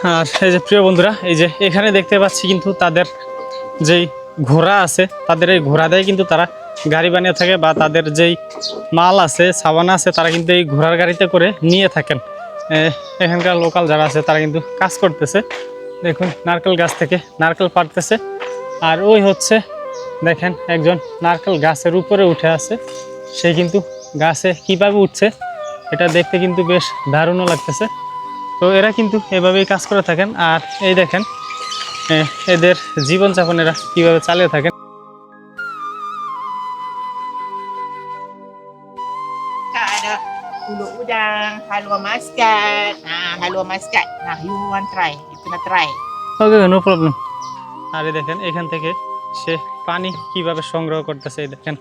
আর এই যে প্রিয় বন্ধুরা, এই যে এখানে দেখতে পাচ্ছি কিন্তু তাদের যেই ঘোড়া আছে, তাদের এই ঘোড়া দিয়ে কিন্তু তারা গাড়ি বানিয়ে থাকে, বা তাদের যেই মাল আছে, সাবানা আছে, তারা কিন্তু এই ঘোড়ার গাড়িতে করে নিয়ে থাকেন। এখানকার লোকাল যারা আছে তারা কিন্তু কাজ করতেছে। দেখুন, নারকেল গাছ থেকে নারকেল পাড়তেছে। আর ওই হচ্ছে দেখেন একজন নারকেল গাছের উপরে উঠে আছে, সে কিন্তু গাছে কিভাবে উঠছে এটা দেখতে কিন্তু বেশ দারুণও লাগতেছে। তো এরা কিন্তু এভাবেই কাজ করে থাকেন। আর এই দেখেন এদের জীবনযাপন এরা কীভাবে চালিয়ে থাকেন। Ada ulu udang, halua muskat. Halua muskat. Nah, you want try? You gonna try. Okay, no problem. আর এই দেখেন এখান থেকে সে পানি কিভাবে সংগ্রহ করতেছে, এই দেখেন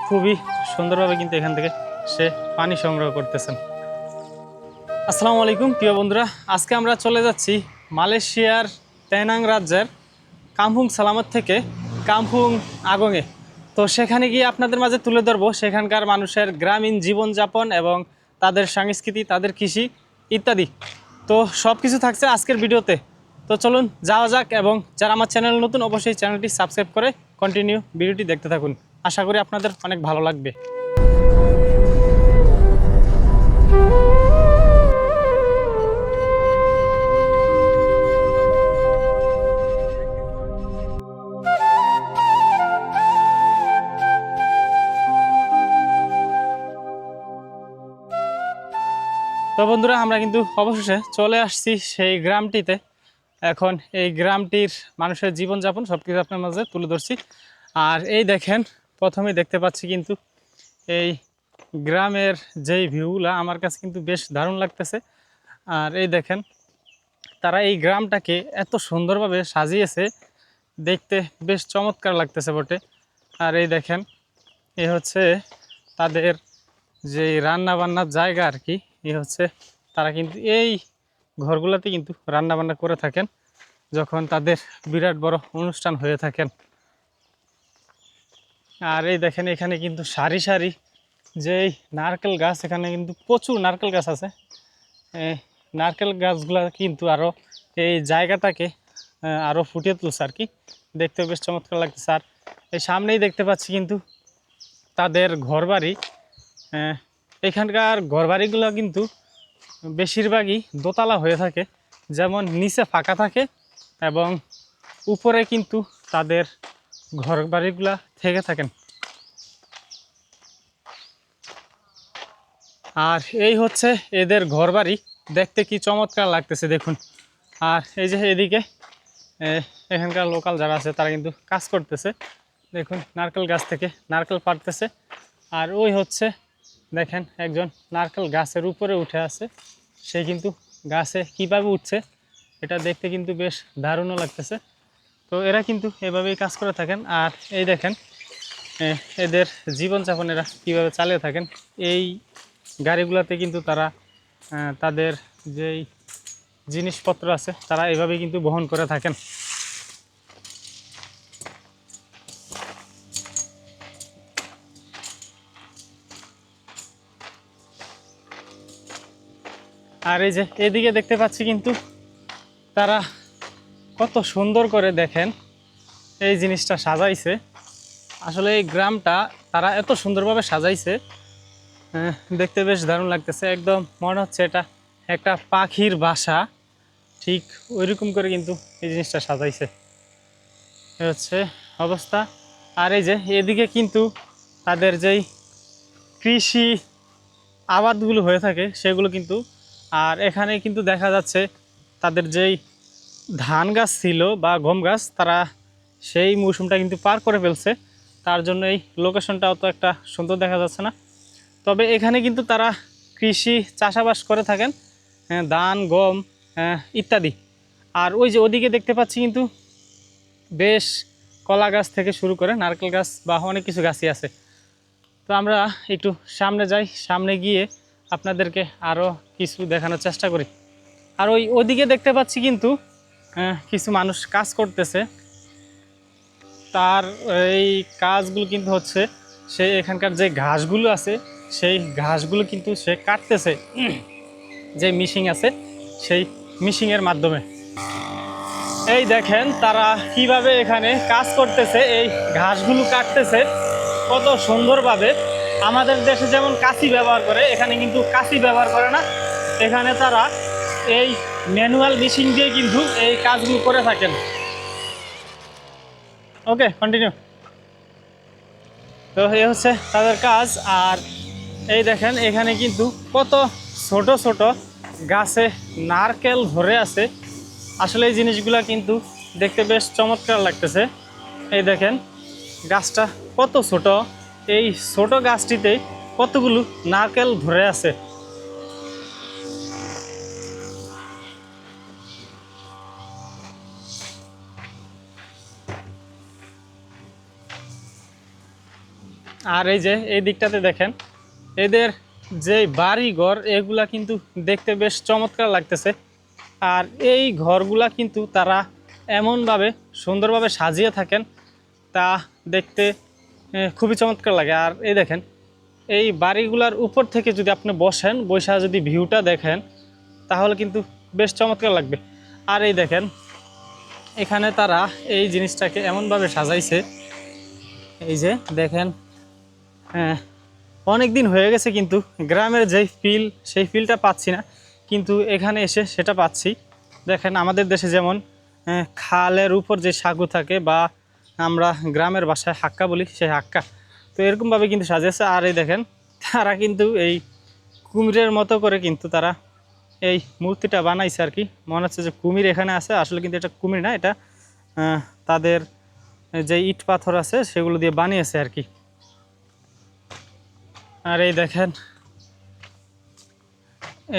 খুবই সুন্দরভাবে কিন্তু এখান থেকে সে পানি সংগ্রহ করতেছেন। আসসালামু আলাইকুম প্রিয় বন্ধুরা, আজকে আমরা চলে যাচ্ছি মালয়েশিয়ার পেনাং রাজ্যের কাম্পুং সালামত থেকে কাম্পুং আগংয়ে। তো সেখানে গিয়ে আপনাদের মাঝে তুলে ধরবো সেখানকার মানুষের গ্রামীণ জীবনযাপন এবং তাদের সংস্কৃতি, তাদের কৃষি ইত্যাদি। তো সব কিছু থাকছে আজকের ভিডিওতে। তো চলুন যাওয়া যাক, এবং যারা আমার চ্যানেল নতুন অবশ্যই চ্যানেলটি সাবস্ক্রাইব করে কন্টিনিউ ভিডিওটি দেখতে থাকুন। আশা করি আপনাদের অনেক ভালো লাগবে। তো বন্ধুরা, আমরা কিন্তু অবশেষে চলে আসছি সেই গ্রামটিতে। এখন এই গ্রামটির মানুষের জীবনযাপন সব কিছু আপনার মাঝে তুলে ধরছি। আর এই দেখেন, প্রথমেই দেখতে পাচ্ছি কিন্তু এই গ্রামের যেই ভিউগুলা আমার কাছে কিন্তু বেশ দারুণ লাগতেছে। আর এই দেখেন তারা এই গ্রামটাকে এত সুন্দরভাবে সাজিয়েছে, দেখতে বেশ চমৎকার লাগতেছে বটে। আর এই দেখেন এ হচ্ছে তাদের যে রান্না বান্নার জায়গা আর কি। এ হচ্ছে তারা কিন্তু এই ঘরগুলোতে কিন্তু রান্না বান্না করে থাকেন যখন তাদের বিরাট বড় অনুষ্ঠান হয়ে থাকেন। আর এই দেখেন এখানে কিন্তু সারি সারি যেই নারকেল গাছ, এখানে কিন্তু প্রচুর নারকেল গাছ আছে। এই নারকেল গাছগুলো কিন্তু আরও এই জায়গাটাকে আরও ফুটিয়ে তুলছে আর কি, দেখতে বেশ চমৎকার লাগতেছে। আর এই সামনেই দেখতে পাচ্ছি কিন্তু তাদের ঘরবাড়ি। এখানকার ঘরবাড়িগুলো কিন্তু বেশিরভাগই দোতলা হয়ে থাকে, যেমন নিচে ফাঁকা থাকে এবং উপরে কিন্তু তাদের ঘরবাড়িগুলা থেকে থাকেন। আর এই হচ্ছে এদের ঘরবাড়ি, দেখতে কি চমৎকার লাগতেছে দেখুন। আর এই যে এদিকে এখানকার লোকাল যারা আছে তারা কিন্তু কাজ করতেছে। দেখুন, নারকেল গাছ থেকে নারকেল পাড়তেছে। আর ওই হচ্ছে দেখেন একজন নারকেল গাছের উপরে উঠে আছে, সে কিন্তু গাছে কিভাবে উঠছে এটা দেখতে কিন্তু বেশ দারুণও লাগতেছে। তো এরা কিন্তু এভাবেই কাজ করে থাকেন। আর এই দেখেন এদের জীবনযাপন এরা কীভাবে চালিয়ে থাকেন। এই গাড়িগুলোতে কিন্তু তারা তাদের যেই জিনিসপত্র আছে তারা এভাবেই কিন্তু বহন করে থাকেন। আর এই যে এদিকে দেখতে পাচ্ছি কিন্তু তারা কত সুন্দর করে দেখেন এই জিনিসটা সাজাইছে। আসলে এই গ্রামটা তারা এত সুন্দরভাবে সাজাইছে, দেখতে বেশ দারুণ লাগতেছে। একদম মনে হচ্ছে এটা একটা পাখির বাসা, ঠিক ওইরকম করে কিন্তু এই জিনিসটা সাজাইছে। এ হচ্ছে অবস্থা। আর এই যে এদিকে কিন্তু তাদের যেই কৃষি আবাদগুলো হয়ে থাকে সেগুলো কিন্তু, আর এখানে কিন্তু দেখা যাচ্ছে তাদের যেই ধান গাছ ছিল বা গম গাছ, তারা সেই মৌসুমটা কিন্তু পার করে ফেলছে। তার জন্য এই লোকেশনটা অত একটা সুন্দর দেখা যাচ্ছে না। তবে এখানে কিন্তু তারা কৃষি চাষাবাস করে থাকেন, ধান গম ইত্যাদি। আর ওই যে ওদিকে দেখতে পাচ্ছি কিন্তু বেশ কলা গাছ থেকে শুরু করে নারকেল গাছ বা অনেক কিছু গাছই আছে। তো আমরা একটু সামনে যাই, সামনে গিয়ে আপনাদেরকে আরও কিছু দেখানোর চেষ্টা করি। আর ওদিকে দেখতে পাচ্ছি কিন্তু কিছু মানুষ কাজ করতেছে। তার এই কাজগুলো কিন্তু হচ্ছে সে এখানকার যে ঘাসগুলো আছে সেই ঘাসগুলো কিন্তু সে কাটতেছে। যে মেশিন আছে সেই মিশিংয়ের মাধ্যমে। এই দেখেন তারা কিভাবে এখানে কাজ করতেছে, এই ঘাসগুলো কাটতেছে কত সুন্দরভাবে। আমাদের দেশে যেমন কাঁচি ব্যবহার করে, এখানে কিন্তু কাঁচি ব্যবহার করে না, এখানে তারা এই ম্যানুয়াল মেশিন দিয়ে কিন্তু এই কাজগুলো করে থাকেন। ওকে, কন্টিনিউ। তো এই হচ্ছে তাদের কাজ। আর এই দেখেন এখানে কিন্তু কত ছোট ছোট গাছে নারকেল ধরে আছে। আসলে এই জিনিসগুলা কিন্তু দেখতে বেশ চমৎকার লাগতেছে। এই দেখেন গাছটা কত ছোট, এই ছোট গাছটিতে কতগুলো নারকেল ধরে আছে। আর এই যে এই দিকটাতে দেখেন এদের যে বাড়ি ঘর, এগুলা কিন্তু দেখতে বেশ চমৎকার লাগতেছে। আর এই ঘরগুলা কিন্তু তারা এমনভাবে সুন্দরভাবে সাজিয়ে থাকেন, তা দেখতে খুবই চমৎকার লাগে। আর এই দেখেন এই বাড়িগুলার উপর থেকে যদি আপনি বসেন, বসে যদি ভিউটা দেখেন তাহলে কিন্তু বেশ চমৎকার লাগবে। আর এই দেখেন এখানে তারা এই জিনিসটাকে এমনভাবে সাজাইছে, এই যে দেখেন অনেক দিন হয়ে গেছে কিন্তু গ্রামের যেই ফিল, সেই ফিলটা পাচ্ছি না, কিন্তু এখানে এসে সেটা পাচ্ছি। দেখেন আমাদের দেশে যেমন খালের উপর যে সাগু থাকে, বা আমরা গ্রামের ভাষায় হাক্কা বলি, সেই হাক্কা, তো এরকমভাবে কিন্তু সাজিয়েছে। আর এই দেখেন তারা কিন্তু এই কুমিরের মতো করে কিন্তু তারা এই মূর্তিটা বানাইছে আর কি। মনে হচ্ছে যে কুমির এখানে আছে, আসলে কিন্তু এটা কুমির না, এটা তাদের যে ইট পাথর আছে সেগুলো দিয়ে বানিয়েছে আর কি। আর এই দেখেন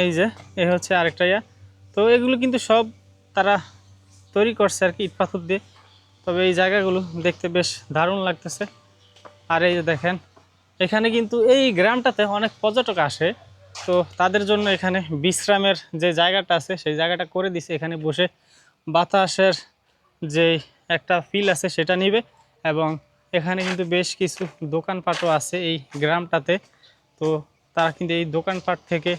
এই যে এই হচ্ছে আরেকটা ইয়া। তো এগুলো কিন্তু সব তারা তৈরি করছে আর কি ইট পাথর দিয়ে। তবে এই জায়গাগুলো দেখতে বেশ দারুণ লাগতেছে। আর এই যে দেখেন এখানে কিন্তু এই গ্রামটাতে অনেক পর্যটক আসে, তো তাদের জন্য এখানে বিশ্রামের যে জায়গাটা আছে সেই জায়গাটা করে দিছে। এখানে বসে বাতাসের যে একটা ফিল আছে সেটা নিবে, এবং এখানে কিন্তু বেশ কিছু দোকানপাটও আছে এই গ্রামটাতে। তো তারা কিন্তু এই দোকানপাট থেকে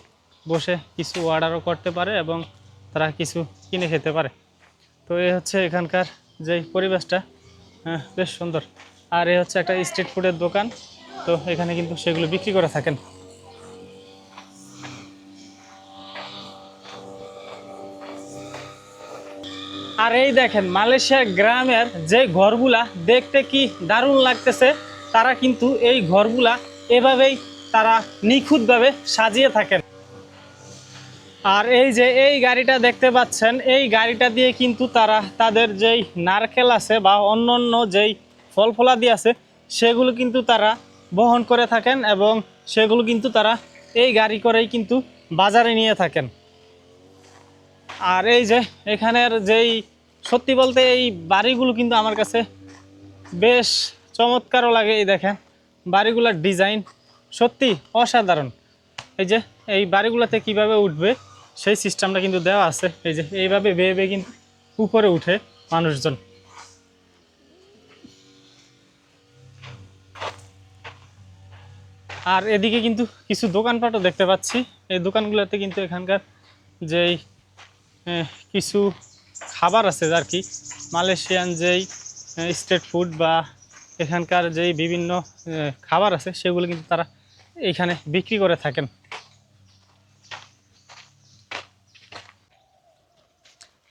বসে কিছু অর্ডারও করতে পারে এবং তারা কিছু কিনে খেতে পারে। তো এই হচ্ছে এখানকার যে পরিবেশটা, বেশ সুন্দর। আর এই হচ্ছে একটা স্ট্রিট ফুডের দোকান, তো এখানে কিন্তু সেগুলো বিক্রি করে থাকেন। আর এই দেখেন মালয়েশিয়ার গ্রামের যে ঘরগুলা দেখতে কি দারুণ লাগতেছে, তারা কিন্তু এই ঘরগুলা এভাবেই তারা নিখুঁতভাবে সাজিয়ে থাকেন। আর এই যে এই গাড়িটা দেখতে পাচ্ছেন, এই গাড়িটা দিয়ে কিন্তু তারা তাদের যেই নারকেল আছে বা অন্য অন্য যেই ফল ফলাদি আছে সেগুলো কিন্তু তারা বহন করে থাকেন, এবং সেগুলো কিন্তু তারা এই গাড়ি করেই কিন্তু বাজারে নিয়ে থাকেন। আর এই যে এখানের যেই সত্যি বলতে এই বাড়িগুলো কিন্তু আমার কাছে বেশ চমৎকারও লাগে। এই দেখেন বাড়িগুলোর ডিজাইন সত্যি অসাধারণ। এই যে এই বাড়িগুলোতে কিভাবে উঠবে সেই সিস্টেমটা কিন্তু দেওয়া আছে। এই যে এইভাবে বেয়ে বেয়ে কিন্তু উপরে উঠে মানুষজন। আর এদিকে কিন্তু কিছু দোকানপাটও দেখতে পাচ্ছি। এই দোকানগুলোতে কিন্তু এখানকার যেই কিছু খাবার আছে আর কি, মালয়েশিয়ান যেই স্ট্রিট ফুড বা এখানকার যেই বিভিন্ন খাবার আছে সেগুলো কিন্তু তারা এইখানে বিক্রি করে থাকেন।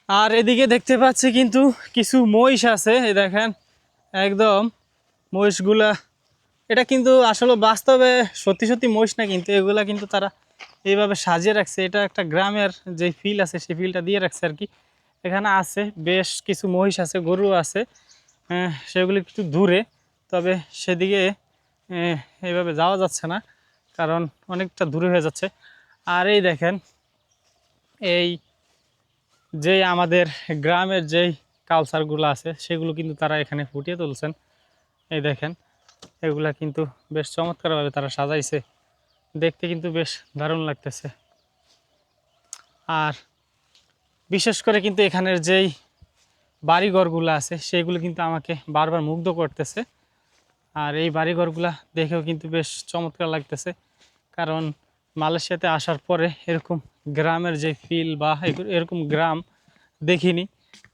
আর এদিকে দেখতে পাচ্ছি কিন্তু কিছু মহিষ আছে। এই দেখেন একদম মহিষগুলা, এটা কিন্তু আসলে বাস্তবে সত্যি সত্যি মহিষ না, কিন্তু এগুলা কিন্তু তারা এইভাবে সাজিয়ে রাখছে। এটা একটা গ্রামের যে ফিল আছে সেই ফিলটা দিয়ে রাখছে আর কি। এখানে আছে বেশ কিছু মহিষ আছে, গরু আছে, সেগুলি একটু দূরে, তবে সেদিকে এইভাবে যাওয়া যাচ্ছে না কারণ অনেকটা দূরে হয়ে যাচ্ছে। আর এই দেখেন এই যে আমাদের গ্রামের যেই কালচারগুলো আছে সেগুলো কিন্তু তারা এখানে ফুটিয়ে তুলছেন। এই দেখেন এগুলা কিন্তু বেশ চমৎকারভাবে তারা সাজাইছে, দেখতে কিন্তু বেশ দারুণ লাগতেছে। আর বিশেষ করে কিন্তু এখানের যেই বাড়িঘরগুলো আছে সেগুলো কিন্তু আমাকে বারবার মুগ্ধ করতেছে। আর এই বাড়িঘরগুলা দেখেও কিন্তু বেশ চমৎকার লাগতেছে, কারণ মালয়েশিয়াতে আসার পরে এরকম গ্রামের যে ফিল বা এরকম গ্রাম দেখিনি,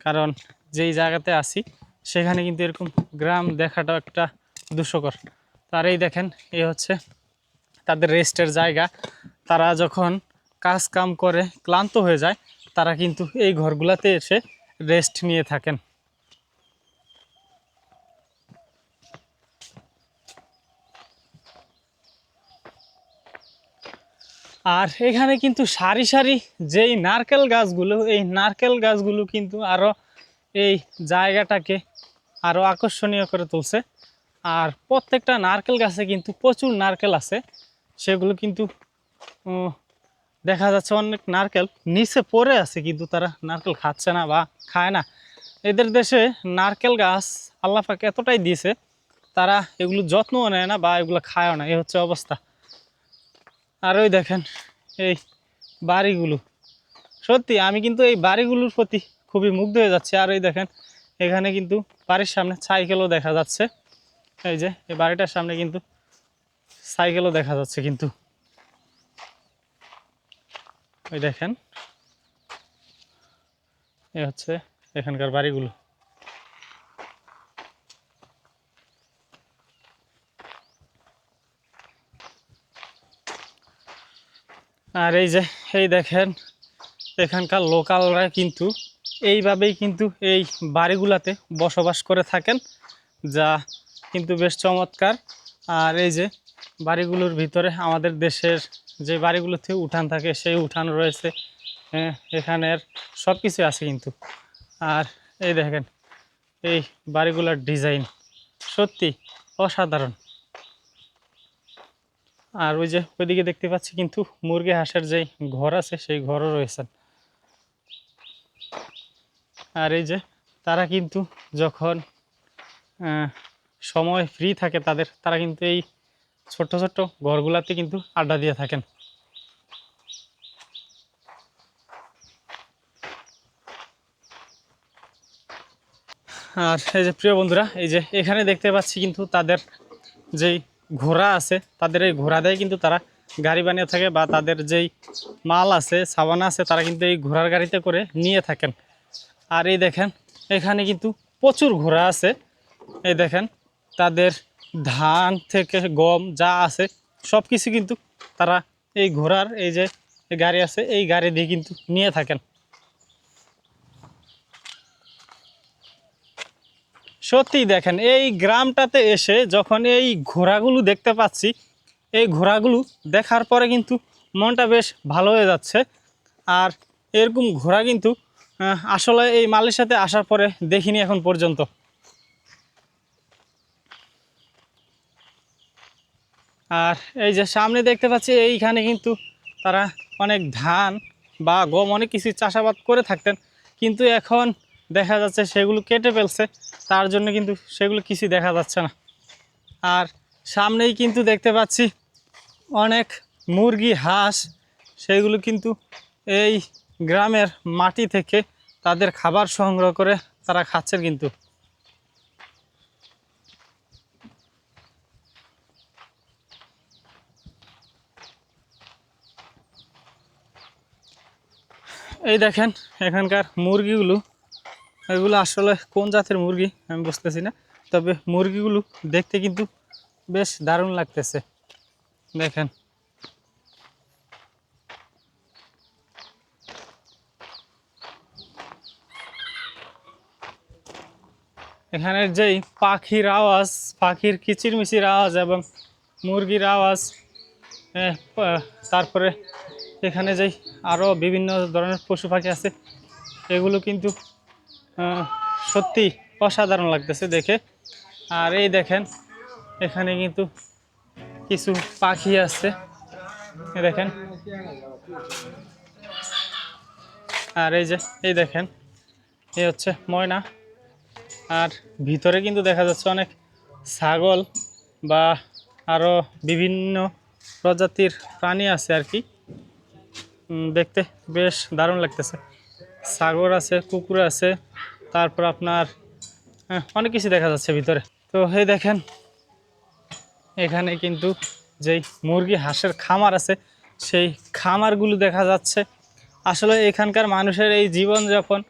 কারণ যেই জায়গাতে আছি সেখানে কিন্তু এরকম গ্রাম দেখাটা একটা দুঃস্বকর। তার এই দেখেন, এই হচ্ছে তাদের রেস্টের জায়গা। তারা যখন কাজ কাম করে ক্লান্ত হয়ে যায়, তারা কিন্তু এই ঘরগুলাতে এসে রেস্ট নিয়ে থাকেন। আর এখানে কিন্তু সারি সারি যেই নারকেল গাছগুলো, এই নারকেল গাছগুলো কিন্তু আরও এই জায়গাটাকে আরও আকর্ষণীয় করে তুলছে। আর প্রত্যেকটা নারকেল গাছে কিন্তু প্রচুর নারকেল আছে, সেগুলো কিন্তু দেখা যাচ্ছে অনেক নারকেল নিচে পড়ে আছে, কিন্তু তারা নারকেল খাচ্ছে না বা খায় না। এদের দেশে নারকেল গাছ আল্লাহ পাক এতটাই দিয়েছে, তারা এগুলো যত্নও নেয় না বা এগুলো খায়ও না, এই হচ্ছে অবস্থা। আর ওই দেখেন এই বাড়িগুলো, সত্যি আমি কিন্তু এই বাড়িগুলোর প্রতি খুবই মুগ্ধ হয়ে যাচ্ছে। আর এই দেখেন এখানে কিন্তু বাড়ির সামনে সাইকেলও দেখা যাচ্ছে, এই যে এই বাড়িটার সামনে কিন্তু সাইকেলও দেখা যাচ্ছে। কিন্তু ওই দেখেন এই হচ্ছে এখানকার বাড়িগুলো। আর এই যে এই দেখেন এখানকার লোকালরা কিন্তু এইভাবেই কিন্তু এই বাড়িগুলাতে বসবাস করে থাকেন, যা কিন্তু বেশ চমৎকার। আর এই যে বাড়িগুলোর ভিতরে আমাদের দেশের যে বাড়িগুলোতে উঠান থাকে সেই উঠান রয়েছে, এখানের সব কিছু আছে কিন্তু। আর এই দেখেন এই বাড়িগুলোর ডিজাইন সত্যি অসাধারণ। আর ওই যে ওইদিকে দেখতে পাচ্ছি কিন্তু মুরগি হাঁসের যেই ঘর আছে সেই ঘরও রয়েছে। আর এই যে তারা কিন্তু যখন সময় ফ্রি থাকে তাদের, তারা কিন্তু এই ছোট্ট ছোট্ট ঘরগুলাতে কিন্তু আড্ডা দিয়ে থাকেন। আর এই যে প্রিয় বন্ধুরা, এই যে এখানে দেখতে পাচ্ছি কিন্তু তাদের যেই ঘোড়া আছে, তাদের এই ঘোড়া দিয়ে কিন্তু তারা গাড়ি বানিয়ে থাকে, বা তাদের যেই মাল আছে সাবানা আছে তারা কিন্তু এই ঘোড়ার গাড়িতে করে নিয়ে থাকেন। আর এই দেখেন এখানে কিন্তু প্রচুর ঘোড়া আছে। এই দেখেন তাদের ধান থেকে গম যা আছে সব কিছু কিন্তু তারা এই ঘোড়ার এই যে গাড়ি আছে এই গাড়ি দিয়ে কিন্তু নিয়ে থাকেন। সত্যি দেখেন এই গ্রামটাতে এসে যখন এই ঘোড়াগুলো দেখতে পাচ্ছি, এই ঘোড়াগুলো দেখার পরে কিন্তু মনটা বেশ ভালো হয়ে যাচ্ছে। আর এরকম ঘোড়া কিন্তু আসলে এই মালয়েশিয়াতে আসার পরে দেখিনি এখন পর্যন্ত। আর এই যে সামনে দেখতে পাচ্ছি এইখানে কিন্তু তারা অনেক ধান বা গম অনেক কিছু চাষাবাদ করে থাকতেন, কিন্তু এখন দেখা যাচ্ছে সেগুলো কেটে ফেলছে, তার জন্য কিন্তু সেগুলো কিছু দেখা যাচ্ছে না। আর সামনেই কিন্তু দেখতে পাচ্ছি অনেক মুরগি হাঁস, সেগুলো কিন্তু এই গ্রামের মাটি থেকে তাদের খাবার সংগ্রহ করে তারা খাচ্ছেন। কিন্তু এই দেখেন এখানকার মুরগিগুলো, এগুলো আসলে কোন জাতের মুরগি আমি বুঝতেছি না, তবে মুরগিগুলো দেখতে কিন্তু বেশ দারুণ লাগতেছে। দেখেন এখানের যেই পাখির আওয়াজ, পাখির কিচিরমিচির আওয়াজ এবং মুরগির আওয়াজ, তারপরে এখানে যেই আরও বিভিন্ন ধরনের পশু পাখি আছে, এগুলো কিন্তু সত্যি অসাধারণ লাগতেছে দেখে। আর এই দেখেন এখানে কিন্তু কিছু পাখি আছে, দেখেন। আর এই যে এই দেখেন এই হচ্ছে ময়না। আর ভিতরে কিন্তু দেখা যাচ্ছে অনেক ছাগল বা আরও বিভিন্ন প্রজাতির প্রাণী আছে আর কি। দেখতে বেশ দারুণ লাগতেছে। ছাগল আছে, কুকুর আছে, তারপর আপনার অনেক কিছু দেখা যাচ্ছে ভিতরে। তো এই দেখেন এখানে কিন্তু যেই মুরগি হাঁসের খামার আছে সেই খামারগুলো দেখা যাচ্ছে। আসলে এখানকার মানুষের এই জীবনযাপন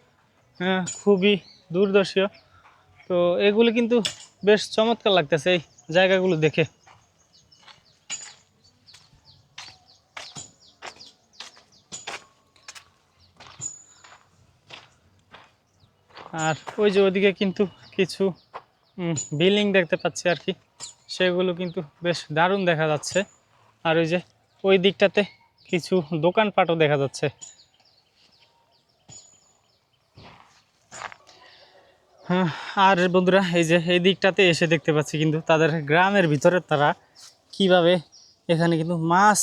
খুবই দুর্দশীয়। তো এগুলো কিন্তু বেশ চমৎকার লাগতেছে এই জায়গাগুলো দেখে। আর ওই যে ওদিকে কিন্তু কিছু বিল্ডিং দেখতে পাচ্ছি আর কি, সেগুলো কিন্তু বেশ দারুণ দেখা যাচ্ছে। আর ওই যে ওই দিকটাতে কিছু দোকানপাটও দেখা যাচ্ছে। হ্যাঁ, আর বন্ধুরা এই যে এই দিকটাতে এসে দেখতে পাচ্ছি কিন্তু তাদের গ্রামের ভিতরে তারা কিভাবে এখানে কিন্তু মাছ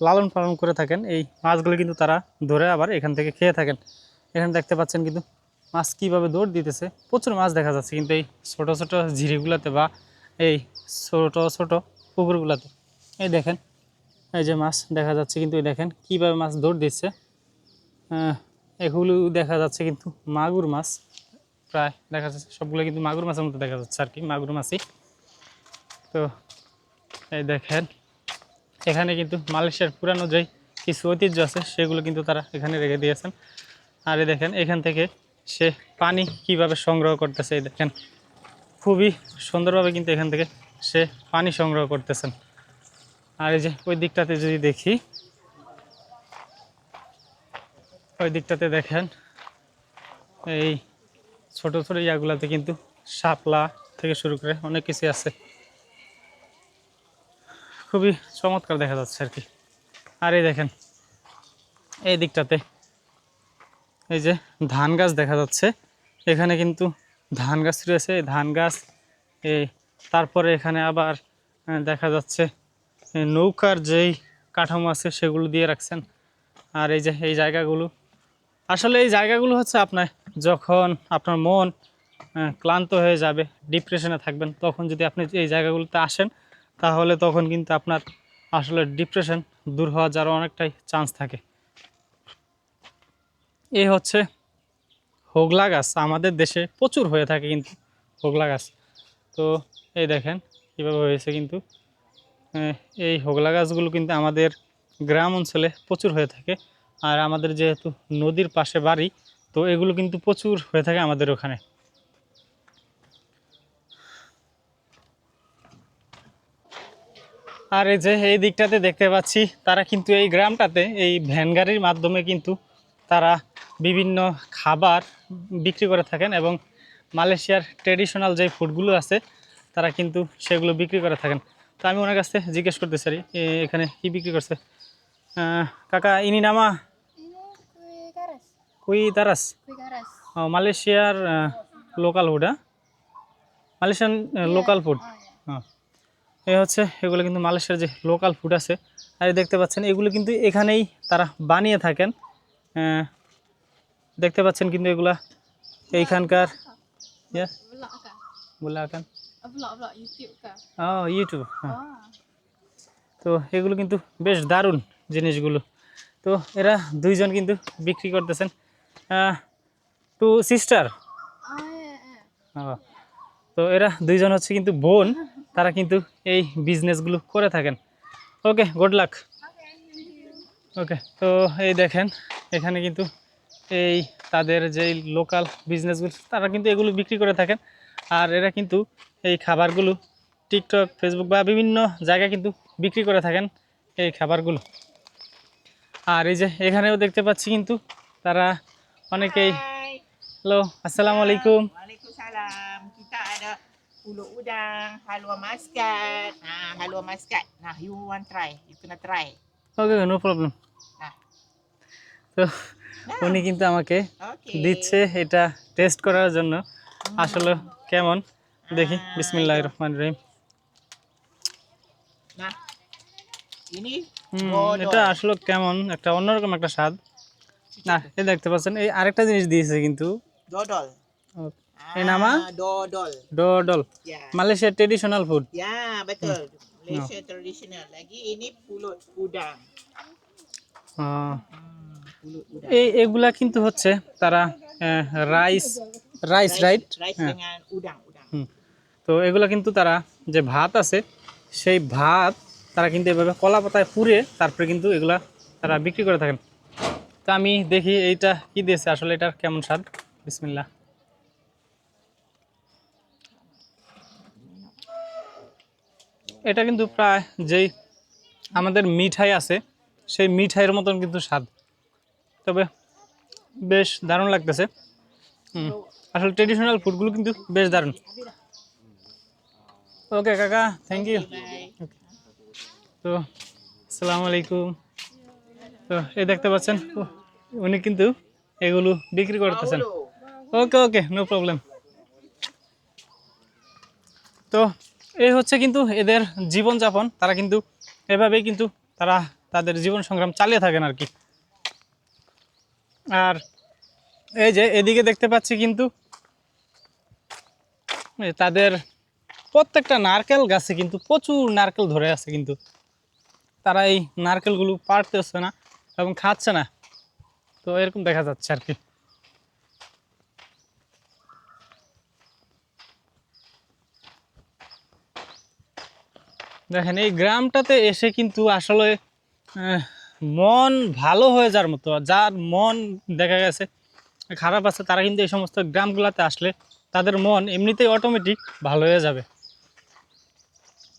লালন পালন করে থাকেন। এই মাছগুলো কিন্তু তারা ধরে আবার এখান থেকে খেয়ে থাকেন। এখানে দেখতে পাচ্ছেন কিন্তু মাছ কীভাবে দৌড় দিতেছে, প্রচুর মাছ দেখা যাচ্ছে কিন্তু এই ছোটো ছোটো ঝিরিগুলোতে বা এই ছোটো ছোটো পুকুরগুলোতে। এই দেখেন এই যে মাছ দেখা যাচ্ছে কিন্তু এই দেখেন কীভাবে মাছ দৌড় দিচ্ছে। এগুলো দেখা যাচ্ছে কিন্তু মাগুর মাছ, প্রায় দেখা যাচ্ছে সবগুলো কিন্তু মাগুর মাছের মতো দেখা যাচ্ছে আর কি, মাগুর মাছই। তো এই দেখেন এখানে কিন্তু মালয়েশিয়ার পুরানো যেই কিছু ঐতিহ্য আছে সেগুলো কিন্তু তারা এখানে রেখে দিয়েছেন। আর এই দেখেন এখান থেকে সে পানি কিভাবে সংগ্রহ করতেছে, এই দেখেন খুবই সুন্দরভাবে কিন্তু এখান থেকে সে পানি সংগ্রহ করতেছেন। আর এই যে ওই দিকটাতে যদি দেখি, ওই দিকটাতে দেখেন এই ছোট ছোট ইয়াগুলাতে কিন্তু শাপলা থেকে শুরু করে অনেক কিছু আছে, খুবই চমৎকার দেখা যাচ্ছে আর কি। আর এই দেখেন এই দিকটাতে এই যে ধান গাছ দেখা যাচ্ছে, এখানে কিন্তু ধান গাছ রয়েছে, ধান গাছ। এই তারপরে এখানে আবার দেখা যাচ্ছে নৌকার যেই কাঠামো আছে সেগুলো দিয়ে রাখছেন। আর এই যে এই জায়গাগুলো, আসলে এই জায়গাগুলো হচ্ছে আপনার যখন আপনার মন ক্লান্ত হয়ে যাবে, ডিপ্রেশনে থাকবেন, তখন যদি আপনি এই জায়গাগুলোতে আসেন তাহলে তখন কিন্তু আপনার আসলে ডিপ্রেশন দূর হওয়া যাওয়ার অনেকটাই চান্স থাকে। এই হচ্ছে হোগলা গাছ, আমাদের দেশে প্রচুর হয়ে থাকে কিন্তু হোগলা গাছ। তো এই দেখেন কীভাবে হয়েছে কিন্তু এই হোগলা গাছগুলো কিন্তু আমাদের গ্রাম অঞ্চলে প্রচুর হয়ে থাকে। আর আমাদের যেহেতু নদীর পাশে বাড়ি, তো এগুলো কিন্তু প্রচুর হয়ে থাকে আমাদের ওখানে। আর এই যে এই দিকটাতে দেখতে পাচ্ছি তারা কিন্তু এই গ্রামটাতে এই ভ্যান গাড়ির মাধ্যমে কিন্তু তারা বিভিন্ন খাবার বিক্রি করে থাকেন এবং মালয়েশিয়ার ট্রেডিশনাল যে ফুডগুলো আছে তারা কিন্তু সেগুলো বিক্রি করে থাকেন। তো আমি ওনার কাছে জিজ্ঞেস করতে চাই এখানে কি বিক্রি করছে। কাকা ইনি নামা কুই তারাস, মালয়েশিয়ার local food, Malaysian local food. হ্যাঁ, এই হচ্ছে এগুলো কিন্তু মালয়েশিয়ার যে লোকাল ফুড আছে। আর দেখতে পাচ্ছেন এগুলো কিন্তু এখানেই তারা বানিয়ে থাকেন। দেখতে পাচ্ছেন কিন্তু এগুলা এইখানকার বলাকান ইউটিউব। হ্যাঁ, তো এগুলো কিন্তু বেশ দারুণ জিনিসগুলো। তো এরা দুইজন কিন্তু বিক্রি করতেছেন, টু সিস্টার। তো এরা দুইজন হচ্ছে কিন্তু বোন, তারা কিন্তু এই বিজনেসগুলো করে থাকেন। ওকে, গুড লাক। ওকে, তো এই দেখেন এখানে কিন্তু এই তাদের যেই লোকাল বিজনেসগুলো তারা কিন্তু এগুলো বিক্রি করে থাকেন। আর এরা কিন্তু এই খাবারগুলো টিকটক, ফেসবুক বা বিভিন্ন জায়গায় কিন্তু বিক্রি করে থাকেন এই খাবারগুলো। আর এই যে এখানেও দেখতে পাচ্ছি কিন্তু তারা অনেকেই। Hai. হ্যালো, আসসালামু আলাইকুম। Waalaikumsalam. Kita ada pulut udang, halua muscat. Halua muscat. Nah, you want try? You kena try. Okay, no problem. Nah. তো উনি কিন্তু আমাকে Okay. দিচ্ছে এটা টেস্ট করার জন্য। আসলে কেমন দেখি, বিসমিল্লাহির রহমানির রহিম। Nah. Ini এটা আসলে কেমন একটা অন্যরকম একটা স্বাদ। না, এই দেখতে পাচ্ছেন এই আরেকটা জিনিস দিয়েছে কিন্তু dodol. এই নামা Dodol. ডোডল, Ya. মালয়েশিয়ার traditional food. Ya, betul. Malaysia tradisional. Lagi ini pulut udang. Pulut udang. এগুলা কিন্তু হচ্ছে তারা rice rice right. Rice dengan udang. তো এগুলা কিন্তু তারা যে ভাত আছে সেই ভাত তারা কিন্তু এভাবে কলা পাতায় পুড়ে তারপরে কিন্তু এগুলা তারা বিক্রি করে থাকেন। তো আমি দেখি এইটা কি দিয়েছে আসলে, এটার কেমন স্বাদ। বিসমিল্লাহ। এটা কিন্তু প্রায় যেই আমাদের মিঠাই আছে সেই মিঠাইয়ের মতন কিন্তু স্বাদ, তবে বেশ দারুণ লাগতেছে। আসলে ট্রেডিশনাল ফুডগুলো কিন্তু বেশ দারুণ। ওকে কাকা, থ্যাংক ইউ। তো আসসালামু আলাইকুম। তো এই দেখতে পাচ্ছেন উনি কিন্তু এগুলো বিক্রি করতেছেন। ওকে ওকে, নো প্রবলেম। তো এই হচ্ছে কিন্তু এদের জীবনযাপন, তারা কিন্তু এভাবেই কিন্তু তারা তাদের জীবন সংগ্রাম চালিয়ে থাকেন আর কি। আর এই যে এদিকে দেখতে পাচ্ছি কিন্তু তাদের প্রত্যেকটা নারকেল গাছে কিন্তু প্রচুর নারকেল ধরে আছে, কিন্তু তারা এই নারকেলগুলো পাড়তেছে না এবং খাচ্ছে না, তো এরকম দেখা যাচ্ছে আর কি। দেখেন এই গ্রামটাতে এসে কিন্তু আসলে মন ভালো হয়ে যাওয়ার মতো, যার মন দেখা গেছে খারাপ আছে তারা কিন্তু এই সমস্ত গ্রামগুলোতে আসলে তাদের মন এমনিতেই অটোমেটিক ভালো হয়ে যাবে।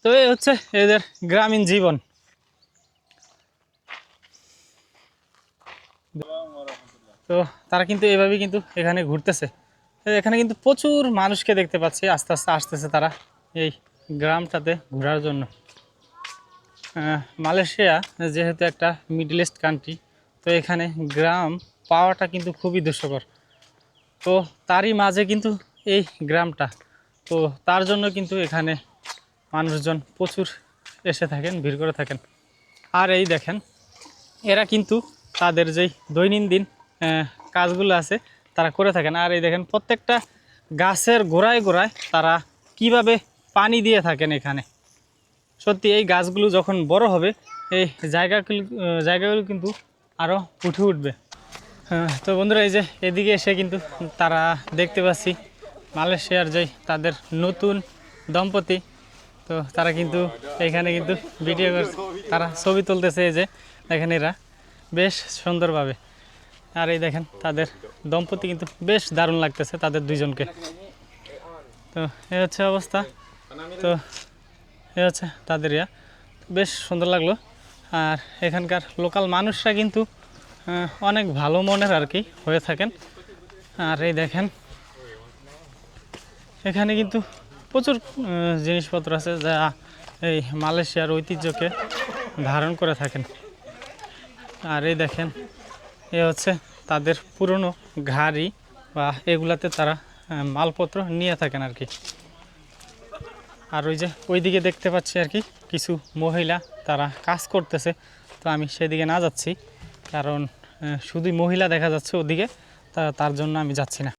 তো এই হচ্ছে এদের গ্রামীণ জীবন। তো তারা কিন্তু এভাবেই কিন্তু এখানে ঘুরতেছে। এখানে কিন্তু প্রচুর মানুষকে দেখতে পাচ্ছি, আস্তে আস্তে আসতেছে তারা এই গ্রামটাতে ঘোরার জন্য। মালয়েশিয়া যেহেতু একটা মিডল ইস্ট কান্ট্রি, তো এখানে গ্রাম পাওয়াটা কিন্তু খুবই দুষ্কর। তো তারই মাঝে কিন্তু এই গ্রামটা, তো তার জন্য কিন্তু এখানে মানুষজন প্রচুর এসে থাকেন, ভিড় করে থাকেন। আর এই দেখেন এরা কিন্তু তাদের যেই দৈনন্দিন কাজগুলো আছে তারা করে থাকেন। আর এই দেখেন প্রত্যেকটা গাছের গোড়ায় গোড়ায় তারা কিভাবে পানি দিয়ে থাকেন এখানে। সত্যি এই গাছগুলো যখন বড় হবে এই জায়গাগুলো কিন্তু আরও উঠে উঠবে। তো বন্ধুরা এই যে এদিকে এসে কিন্তু তারা দেখতে পাচ্ছি মালয়েশিয়ার যেই তাদের নতুন দম্পতি, তো তারা কিন্তু এখানে কিন্তু ভিডিও করছে, তারা ছবি তুলতেছে। এই যে দেখেন এরা বেশ সুন্দরভাবে, আর এই দেখেন তাদের দম্পতি কিন্তু বেশ দারুণ লাগতেছে তাদের দুইজনকে। তো এই হচ্ছে অবস্থা। তো এ হচ্ছে তাদের বেশ সুন্দর লাগলো। আর এখানকার লোকাল মানুষরা কিন্তু অনেক ভালো মনের আর কি হয়ে থাকেন। আর এই দেখেন এখানে কিন্তু প্রচুর জিনিসপত্র আছে যা এই মালয়েশিয়ার ঐতিহ্যকে ধারণ করে থাকেন। আর এই দেখেন এ হচ্ছে তাদের পুরনো গাড়ি বা এগুলাতে তারা মালপত্র নিয়ে থাকেন আর কি। আর ওই যে ওইদিকে দেখতে পাচ্ছি আর কি কিছু মহিলা তারা কাজ করতেছে, তো আমি সেদিকে না যাচ্ছি, কারণ শুধুই মহিলা দেখা যাচ্ছে ওদিকে, তার জন্য আমি যাচ্ছি না।